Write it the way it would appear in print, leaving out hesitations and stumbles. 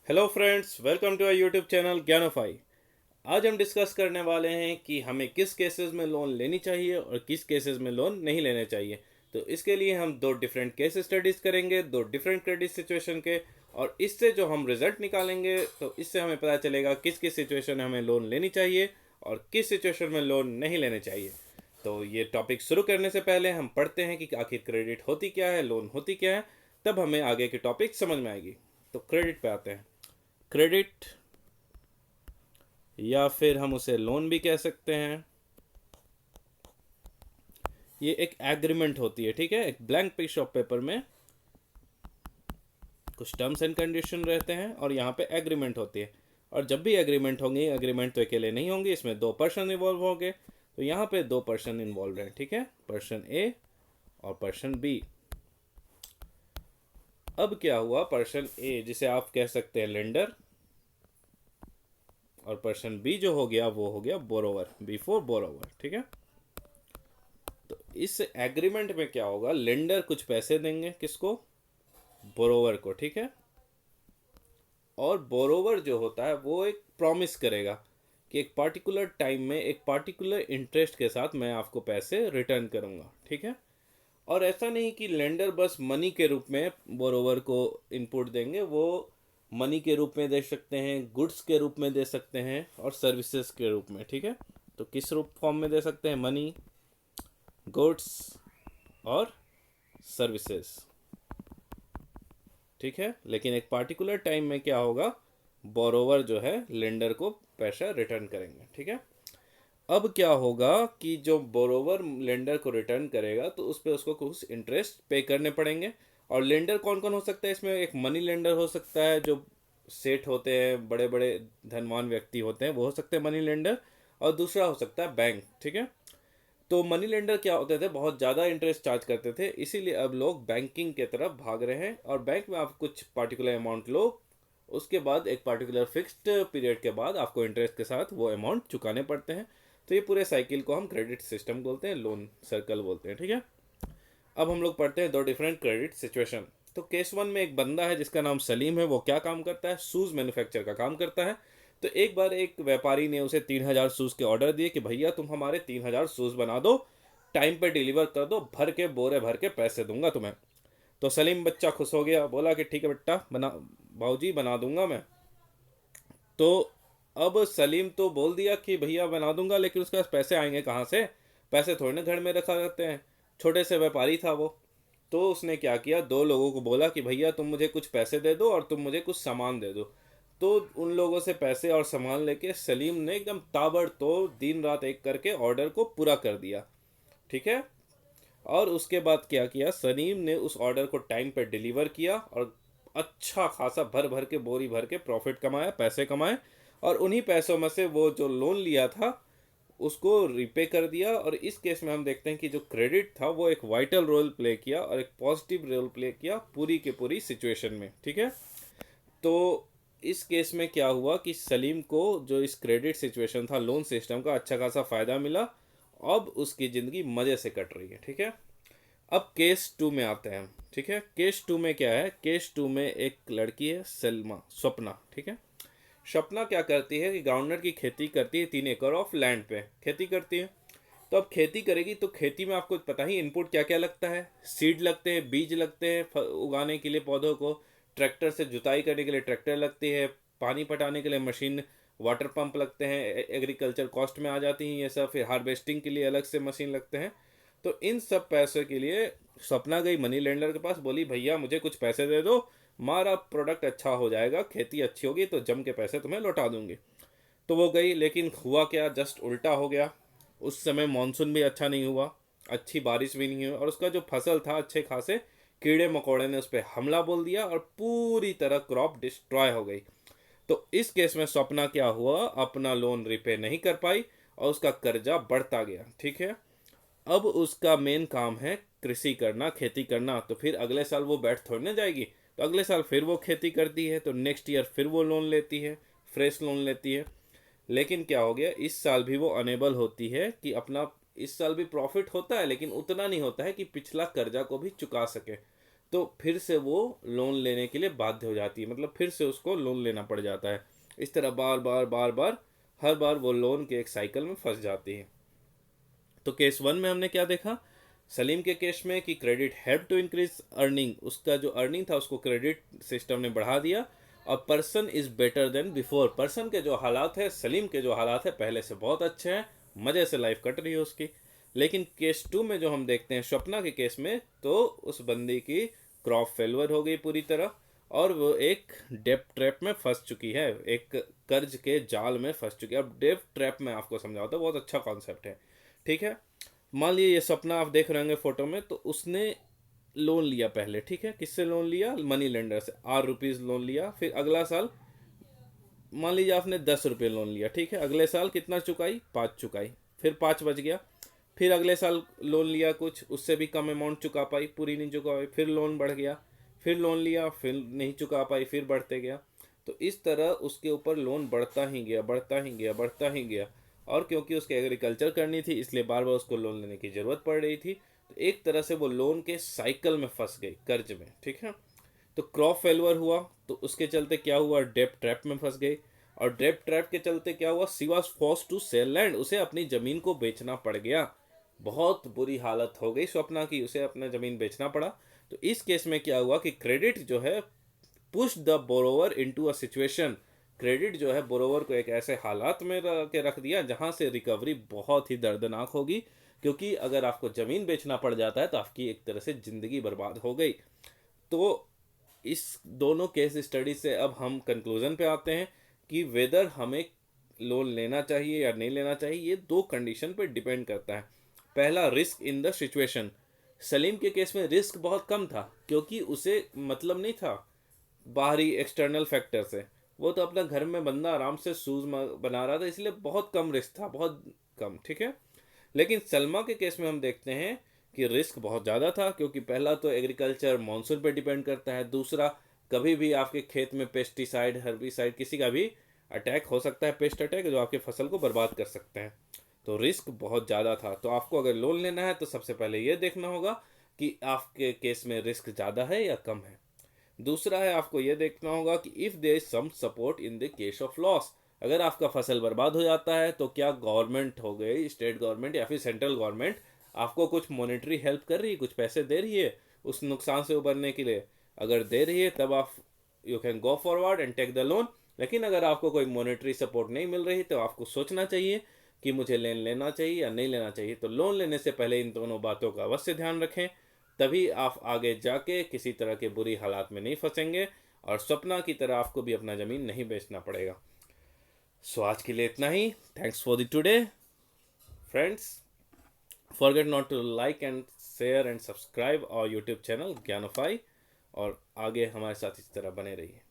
Hello friends, welcome to our YouTube channel Gyanofy. आज हम discuss करने वाले हैं कि हमें किस केसेस में लोन लेनी चाहिए और किस केसेस में लोन नहीं लेने चाहिए। तो इसके लिए हम दो डिफरेंट केस स्टडीज करेंगे, दो डिफरेंट क्रेडिट सिचुएशन के, और इससे जो हम रिजल्ट निकालेंगे तो इससे हमें पता चलेगा किस किस सिचुएशन में हमें लोन लेनी चाहिए और किस सिचुएशन में लोन नहीं लेने चाहिए। तो ये टॉपिक शुरू करने से पहले हम पढ़ते हैं कि आखिर क्रेडिट होती क्या है, लोन होती क्या है, तब हमें आगे की टॉपिक समझ में आएगी। तो क्रेडिट पे आते हैं। क्रेडिट, या फिर हम उसे लोन भी कह सकते हैं, ये एक एग्रीमेंट होती है। ठीक है, एक ब्लैंक पीस ऑफ पेपर में कुछ टर्म्स एंड कंडीशन रहते हैं और यहाँ पे एग्रीमेंट होती है। और जब भी एग्रीमेंट होंगी, एग्रीमेंट तो अकेले नहीं होंगी, इसमें दो पर्सन इन्वॉल्व होंगे। तो यहाँ पे दो पर्सन इन्वॉल्व हैं। ठीक है, पर्सन ए और पर्सन बी। अब क्या हुआ, पर्सन ए जिसे आप कह सकते हैं लेंडर, और पर्सन बी जो हो गया वो हो गया बोरोवर, बिफोर बोरोवर। ठीक है, तो इस एग्रीमेंट में क्या होगा, लेंडर कुछ पैसे देंगे, किसको, बोरोवर को। ठीक है, और बोरोवर जो होता है वो एक प्रॉमिस करेगा कि एक पार्टिकुलर टाइम में एक पार्टिकुलर इंटरेस्ट के साथ मैं आपको पैसे रिटर्न करूंगा। ठीक है, और ऐसा नहीं कि लेंडर बस मनी के रूप में बोरोवर को इनपुट देंगे, वो मनी के रूप में दे सकते हैं, गुड्स के रूप में दे सकते हैं, और सर्विसेज के रूप में। ठीक है, तो किस रूप फॉर्म में दे सकते हैं, मनी, गुड्स और सर्विसेज। ठीक है, लेकिन एक पार्टिकुलर टाइम में क्या होगा, बोरोवर जो है लेंडर को पैसा रिटर्न करेंगे। ठीक है, अब क्या होगा कि जो बोरोवर लेंडर को रिटर्न करेगा तो उस पर उसको कुछ इंटरेस्ट पे करने पड़ेंगे। और लेंडर कौन कौन हो सकता है इसमें, एक मनी लेंडर हो सकता है, जो सेठ होते हैं, बड़े बड़े धनवान व्यक्ति होते हैं, वो हो सकते हैं मनी लेंडर। और दूसरा हो सकता है बैंक। ठीक है, तो मनी लेंडर क्या होते थे, बहुत ज़्यादा इंटरेस्ट चार्ज करते थे, इसीलिए अब लोग बैंकिंग के तरफ भाग रहे हैं। और बैंक में आप कुछ पार्टिकुलर अमाउंट लो, उसके बाद एक पार्टिकुलर फिक्स्ड पीरियड के बाद आपको इंटरेस्ट के साथ वो अमाउंट चुकाने पड़ते हैं। तो ये पूरे साइकिल को हम क्रेडिट सिस्टम बोलते हैं, लोन सर्कल बोलते हैं। ठीक है, अब हम लोग पढ़ते हैं दो डिफरेंट क्रेडिट सिचुएशन। तो केस वन में एक बंदा है जिसका नाम सलीम है, वो क्या काम करता है, शूज़ मैन्युफैक्चर का काम करता है। तो एक बार एक व्यापारी ने उसे 3,000 शूज़ के ऑर्डर दिए कि भैया तुम हमारे 3,000 शूज़ बना दो, टाइम पे डिलीवर कर दो, भर के बोरे भर के पैसे दूंगा तुम्हें। तो सलीम बच्चा खुश हो गया, बोला कि ठीक है बेटा, बना भाऊजी, बना दूंगा मैं। तो अब सलीम तो बोल दिया कि भैया बना दूंगा, लेकिन उसके पास पैसे आएंगे कहाँ से, पैसे थोड़े ना घर में रखा करते हैं, छोटे से व्यापारी था वो। तो उसने क्या किया, दो लोगों को बोला कि भैया तुम मुझे कुछ पैसे दे दो और तुम मुझे कुछ सामान दे दो। तो उन लोगों से पैसे और सामान लेके सलीम ने एकदम ताबड़तोड़ दिन रात एक करके ऑर्डर को पूरा कर दिया। ठीक है, और उसके बाद क्या किया, सलीम ने उस ऑर्डर को टाइम पर डिलीवर किया और अच्छा खासा भर भर के बोरी भर के प्रॉफिट कमाया, पैसे कमाए। और उन्हीं पैसों में से वो जो लोन लिया था उसको रिपे कर दिया। और इस केस में हम देखते हैं कि जो क्रेडिट था वो एक वाइटल रोल प्ले किया और एक पॉजिटिव रोल प्ले किया पूरी की पूरी सिचुएशन में। ठीक है, तो इस केस में क्या हुआ कि सलीम को जो इस क्रेडिट सिचुएशन था, लोन सिस्टम का अच्छा खासा फ़ायदा मिला। अब उसकी ज़िंदगी मज़े से कट रही है। ठीक है, अब केस टू में आते हैं हम। ठीक है, केस टू में क्या है, केस टू में एक लड़की है सलमा, स्वप्ना। ठीक है, स्वप्ना क्या करती है कि ग्राउंडनट की खेती करती है, 3 एकड़ ऑफ लैंड पे खेती करती है। तो अब खेती करेगी तो खेती में आपको पता ही इनपुट क्या क्या लगता है, सीड लगते हैं, बीज लगते हैं उगाने के लिए पौधों को, ट्रैक्टर से जुताई करने के लिए ट्रैक्टर लगती है, पानी पटाने के लिए मशीन, वाटर पंप लगते हैं, एग्रीकल्चर कॉस्ट में आ जाती हैं ये सब। फिर हार्वेस्टिंग के लिए अलग से मशीन लगते हैं। तो इन सब पैसों के लिए सपना गई मनी लेंडर के पास, बोली भैया मुझे कुछ पैसे दे दो, हमारा प्रोडक्ट अच्छा हो जाएगा, खेती अच्छी होगी तो जम के पैसे तुम्हें लौटा दूंगी। तो वो गई, लेकिन हुआ क्या, जस्ट उल्टा हो गया। उस समय मानसून भी अच्छा नहीं हुआ, अच्छी बारिश भी नहीं हुई, और उसका जो फसल था अच्छे खासे कीड़े मकोड़े ने उस पर हमला बोल दिया और पूरी तरह क्रॉप डिस्ट्रॉय हो गई। तो इस केस में सपना क्या हुआ, अपना लोन रिपे नहीं कर पाई और उसका कर्जा बढ़ता गया। ठीक है, अब उसका मेन काम है कृषि करना, खेती करना। तो फिर अगले साल वो बैठ थोड़ी ना जाएगी, तो अगले साल फिर वो खेती करती है, तो नेक्स्ट ईयर फिर वो लोन लेती है, फ्रेश लोन लेती है। लेकिन क्या हो गया, इस साल भी वो अनेबल होती है कि अपना, इस साल भी प्रॉफिट होता है लेकिन उतना नहीं होता है कि पिछला कर्जा को भी चुका सके। तो फिर से वो लोन लेने के लिए बाध्य हो जाती है, मतलब फिर से उसको लोन लेना पड़ जाता है। इस तरह बार बार बार बार हर बार वो लोन के एक साइकिल में फंस जाती है। तो केस 1 में हमने क्या देखा, सलीम के केस में कि credit help to increase earning, उसका जो अर्निंग था उसको क्रेडिट सिस्टम ने बढ़ा दिया, और person is better than before, person के जो हालात है, सलीम के जो हालात है पहले से बहुत अच्छे हैं, मज़े से लाइफ कट रही है उसकी। लेकिन केस 2 में जो हम देखते हैं स्वप्ना के केस में, तो उस बंदी की क्रॉप फेलवर हो गई पूरी तरह, और वो एक डेप ट्रैप में फंस चुकी है, एक कर्ज के जाल में फंस चुकी है। अब डेप ट्रैप में आपको समझाता हूँ, बहुत अच्छा कॉन्सेप्ट है, ठीक है। मान लीजिए ये सपना आप देख रहे होंगे फोटो में, तो उसने लोन लिया पहले, ठीक है, किससे लोन लिया, मनी लेंडर से, ₹8 लोन लिया। फिर अगला साल मान लीजिए आपने ₹10 लोन लिया, ठीक है, अगले साल कितना चुकाई, 5 चुकाई, फिर 5 बच गया। फिर अगले साल लोन लिया कुछ, उससे भी कम अमाउंट चुका पाई, पूरी नहीं चुका पाई, फिर लोन बढ़ गया, फिर लोन लिया, फिर नहीं चुका पाई, फिर बढ़ते गया। तो इस तरह उसके ऊपर लोन बढ़ता ही गया, बढ़ता ही गया, बढ़ता ही गया। और क्योंकि उसके एग्रीकल्चर करनी थी, इसलिए बार बार उसको लोन लेने की ज़रूरत पड़ रही थी। तो एक तरह से वो लोन के साइकिल में फंस गई, कर्ज में, ठीक है। तो क्रॉप फेलवर हुआ, तो उसके चलते क्या हुआ, डेप ट्रैप में फंस गई। और डेप ट्रैप के चलते क्या हुआ, she was force to sell land, उसे अपनी ज़मीन को बेचना पड़ गया। बहुत बुरी हालत हो गई स्वप्ना की, उसे अपना ज़मीन बेचना पड़ा। तो इस केस में क्या हुआ कि क्रेडिट जो है push the borrower into a situation, credit जो है बोरोवर को एक ऐसे हालात में रख दिया जहां से रिकवरी बहुत ही दर्दनाक होगी। क्योंकि अगर आपको ज़मीन बेचना पड़ जाता है तो आपकी एक तरह से ज़िंदगी बर्बाद हो गई। तो इस दोनों केस स्टडी से अब हम कंक्लूजन पे आते हैं कि वेदर हमें लोन लेना चाहिए या नहीं लेना चाहिए, ये दो कंडीशन पे डिपेंड करता है। पहला, risk in the situation. Salim के केस में रिस्क बहुत कम था, क्योंकि उसे मतलब नहीं था बाहरी एक्सटर्नल फैक्टर से, वो तो अपना घर में बंदा आराम से शूज बना रहा था, इसलिए बहुत कम रिस्क था, बहुत कम, ठीक है। लेकिन सलमा के केस में हम देखते हैं कि रिस्क बहुत ज़्यादा था, क्योंकि पहला तो एग्रीकल्चर मानसून पे डिपेंड करता है, दूसरा कभी भी आपके खेत में पेस्टिसाइड, हर्बिसाइड, किसी का भी अटैक हो सकता है, पेस्ट अटैक, जो आपके फसल को बर्बाद कर सकते हैं। तो रिस्क बहुत ज़्यादा था। तो आपको अगर लोन लेना है तो सबसे पहले ये देखना होगा कि आपके केस में रिस्क ज़्यादा है या कम है। दूसरा है, आपको यह देखना होगा कि if there is some support in the case of loss, अगर आपका फसल बर्बाद हो जाता है तो क्या गवर्नमेंट हो गई, स्टेट गवर्नमेंट या फिर सेंट्रल गवर्नमेंट, आपको कुछ मॉनेटरी हेल्प कर रही है, कुछ पैसे दे रही है उस नुकसान से उबरने के लिए। अगर दे रही है तब आप you can go forward and take the loan. लेकिन अगर आपको कोई मॉनेटरी सपोर्ट नहीं मिल रही तो आपको सोचना चाहिए कि मुझे लोन लेना चाहिए या नहीं लेना चाहिए। तो लोन लेने से पहले इन दोनों बातों का अवश्य ध्यान रखें, तभी आप आगे जाके किसी तरह के बुरी हालात में नहीं फंसेंगे, और सपना की तरह आपको भी अपना ज़मीन नहीं बेचना पड़ेगा। सो आज के लिए इतना ही। Thanks for the today friends. Forget not to like and share and subscribe our YouTube channel Gyanofy, और आगे हमारे साथ इस तरह बने रहिए।